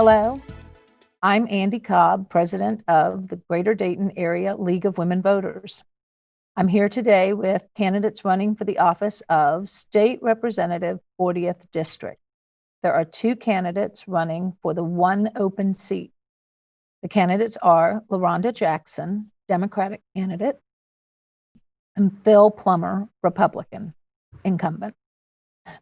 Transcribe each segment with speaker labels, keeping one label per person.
Speaker 1: Hello, I'm Andy Cobb, president of the Greater Dayton Area League of Women Voters. I'm here today with candidates running for the office of State Representative 40th District. There are two candidates running for the one open seat. The candidates are LaRonda Jackson, Democratic candidate, and Phil Plummer, Republican incumbent.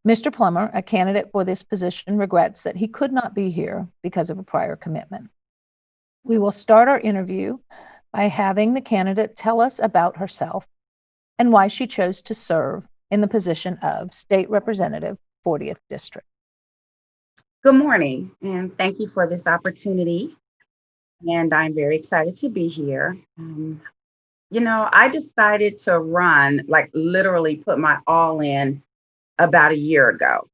Speaker 1: Mr. Plummer, a candidate for this position, regrets that he could not be here because of a prior commitment. We will start our interview by having the candidate tell us about herself and why she chose to serve in the position of State Representative 40th District.
Speaker 2: Good morning, and thank you for this opportunity. And I'm very excited to be here. I decided to run, like literally put my all in about a year ago.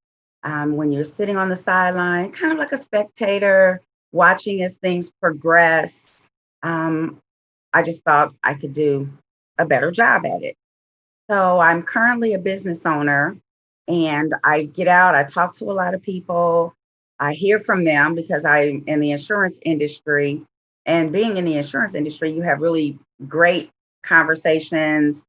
Speaker 2: When you're sitting on the sideline, kind of like a spectator, watching as things progress, I just thought I could do a better job at it. So I'm currently a business owner and I get out, I talk to a lot of people, I hear from them because I'm in the insurance industry. And being in the insurance industry, you have really great conversations,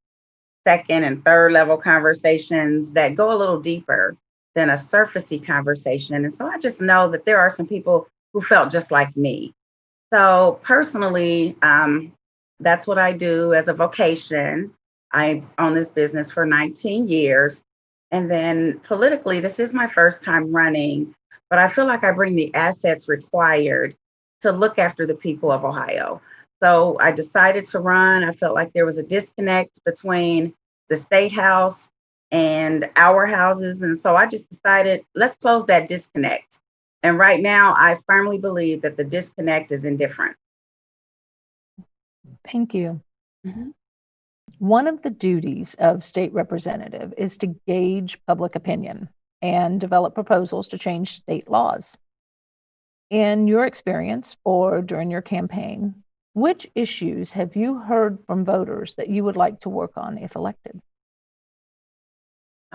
Speaker 2: second and third level conversations that go a little deeper than a surfacey conversation. And so I just know that there are some people who felt just like me. So personally, that's what I do as a vocation. I own this business for 19 years. And then politically, this is my first time running, but I feel like I bring the assets required to look after the people of Ohio. So I decided to run. I felt like there was a disconnect between the state house and our houses. And so I just decided, let's close that disconnect. And right now, I firmly believe that the disconnect is indifferent.
Speaker 1: Thank you.
Speaker 2: Mhm.
Speaker 1: One of the duties of state representative is to gauge public opinion and develop proposals to change state laws. In your experience or during your campaign, which issues have you heard from voters that you would like to work on if elected?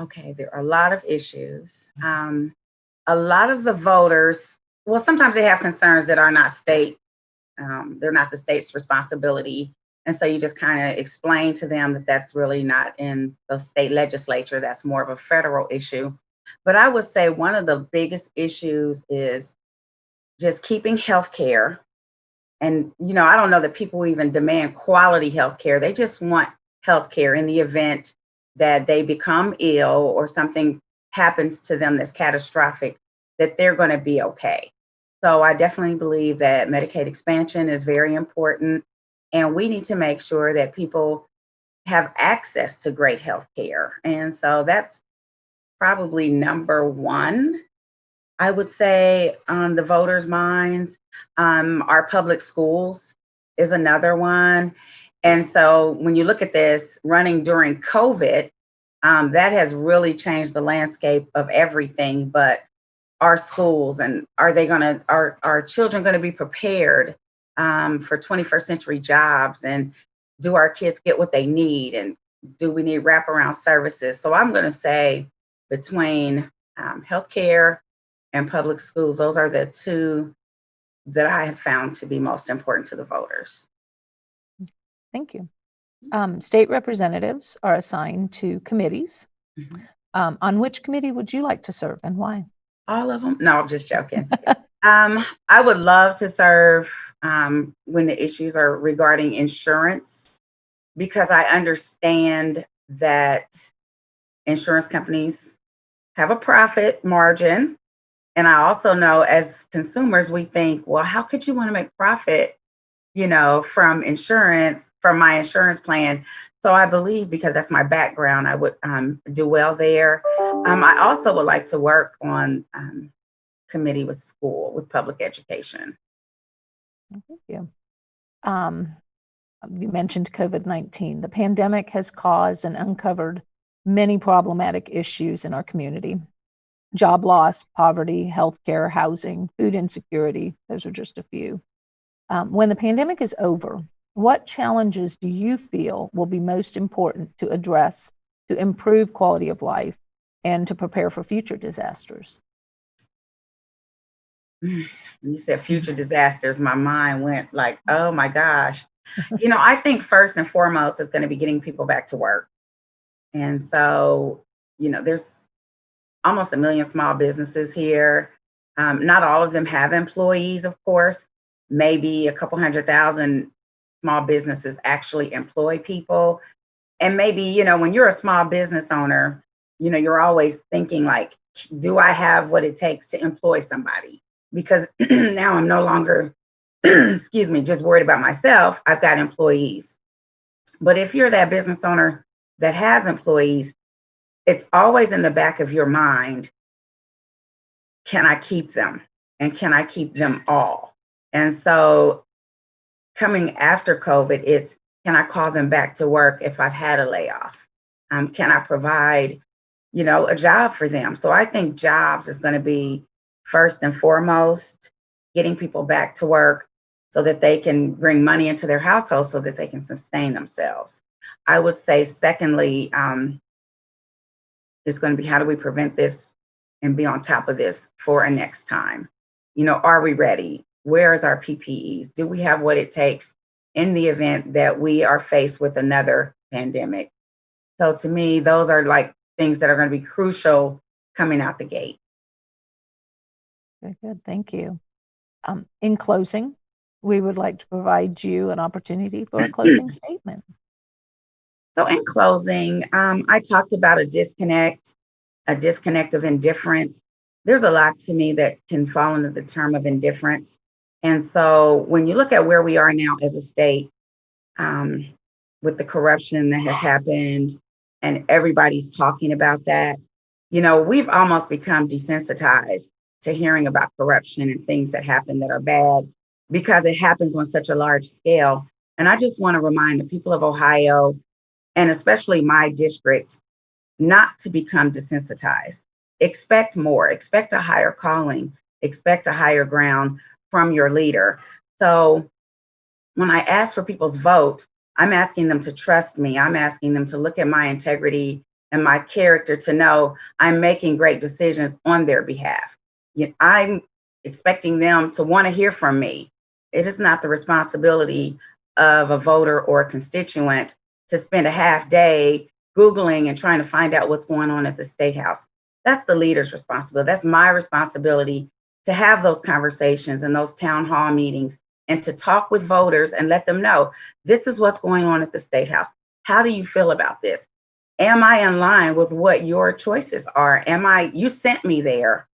Speaker 2: Okay, there are a lot of issues. A lot of the voters, well, sometimes they have concerns that are not they're not the state's responsibility. And so you just kind of explain to them that that's really not in the state legislature, that's more of a federal issue. But I would say one of the biggest issues is just keeping health care. And, I don't know that people even demand quality health care. They just want health care in the event that they become ill or something happens to them that's catastrophic, that they're going to be okay. So I definitely believe that Medicaid expansion is very important. And we need to make sure that people have access to great health care. And so that's probably number one. I would say on the voters' minds, our public schools is another one. And so when you look at this running during COVID, that has really changed the landscape of everything but our schools. And are our children going to be prepared for 21st century jobs? And do our kids get what they need? And do we need wraparound services? So I'm going to say between healthcare and public schools, those are the two that I have found to be most important to the voters.
Speaker 1: Thank you. State representatives are assigned to committees.
Speaker 2: Mhm.
Speaker 1: On which committee would you like to serve and why?
Speaker 2: All of them? No, I'm just joking. I would love to serve when the issues are regarding insurance because I understand that insurance companies have a profit margin. And I also know as consumers, we think, well, how could you want to make profit, from insurance, from my insurance plan? So I believe because that's my background, I would do well there. I also would like to work on committee with public education.
Speaker 1: Thank you. You mentioned COVID-19. The pandemic has caused and uncovered many problematic issues in our community. Job loss, poverty, healthcare, housing, food insecurity. Those are just a few. When the pandemic is over, what challenges do you feel will be most important to address to improve quality of life and to prepare for future disasters?
Speaker 2: when you said future disasters, my mind went like, oh my gosh. I think first and foremost is going to be getting people back to work. And so, there's almost a million small businesses here. Not all of them have employees, of course. Maybe a couple 100,000 small businesses actually employ people. And maybe, when you're a small business owner, you're always thinking like, do I have what it takes to employ somebody? Because now I'm no longer, excuse me, just worried about myself. I've got employees. But if you're that business owner that has employees, it's always in the back of your mind, can I keep them? And can I keep them all? And so coming after COVID, it's, can I call them back to work if I've had a layoff? Can I provide, a job for them? So I think jobs is going to be first and foremost, getting people back to work so that they can bring money into their household so that they can sustain themselves. I would say, secondly, is going to be, how do we prevent this and be on top of this for a next time? Are we ready? Where is our PPEs? Do we have what it takes in the event that we are faced with another pandemic? So to me, those are like things that are going to be crucial coming out the gate.
Speaker 1: Very good. Thank you. In closing, we would like to provide you an opportunity for a closing statement.
Speaker 2: So in closing, I talked about a disconnect of indifference. There's a lot to me that can fall under the term of indifference. And so when you look at where we are now as a state, with the corruption that has happened and everybody's talking about that, we've almost become desensitized to hearing about corruption and things that happen that are bad because it happens on such a large scale. And I just want to remind the people of Ohio, and especially my district, not to become desensitized. Expect more, expect a higher calling, expect a higher ground from your leader. So when I ask for people's vote, I'm asking them to trust me. I'm asking them to look at my integrity and my character to know I'm making great decisions on their behalf. I'm expecting them to want to hear from me. It is not the responsibility of a voter or a constituent to spend a half day Googling and trying to find out what's going on at the State House. That's the leader's responsibility. That's my responsibility to have those conversations and those town hall meetings and to talk with voters and let them know, this is what's going on at the State House. How do you feel about this? Am I in line with what your choices are? You sent me there,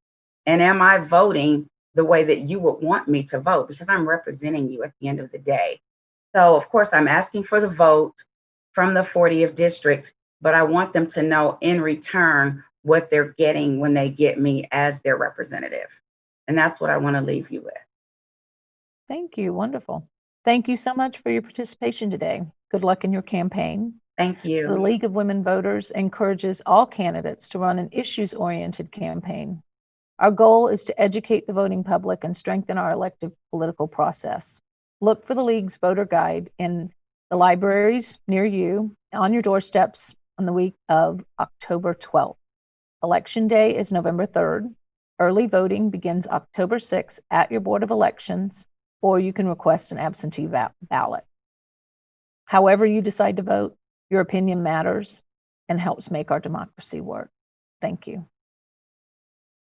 Speaker 2: and am I voting the way that you would want me to vote? Because I'm representing you at the end of the day. So of course I'm asking for the vote from the 40th district, but I want them to know in return what they're getting when they get me as their representative. And that's what I want to leave you with.
Speaker 1: Thank you. Wonderful. Thank you so much for your participation today. Good luck in your campaign.
Speaker 2: Thank you.
Speaker 1: The League of Women Voters encourages all candidates to run an issues-oriented campaign. Our goal is to educate the voting public and strengthen our elective political process. Look for the League's voter guide in the libraries near you, on your doorsteps on the week of October 12th. Election Day is November 3rd. Early voting begins October 6th at your Board of Elections, or you can request an absentee ballot. However you decide to vote, your opinion matters and helps make our democracy work. Thank you.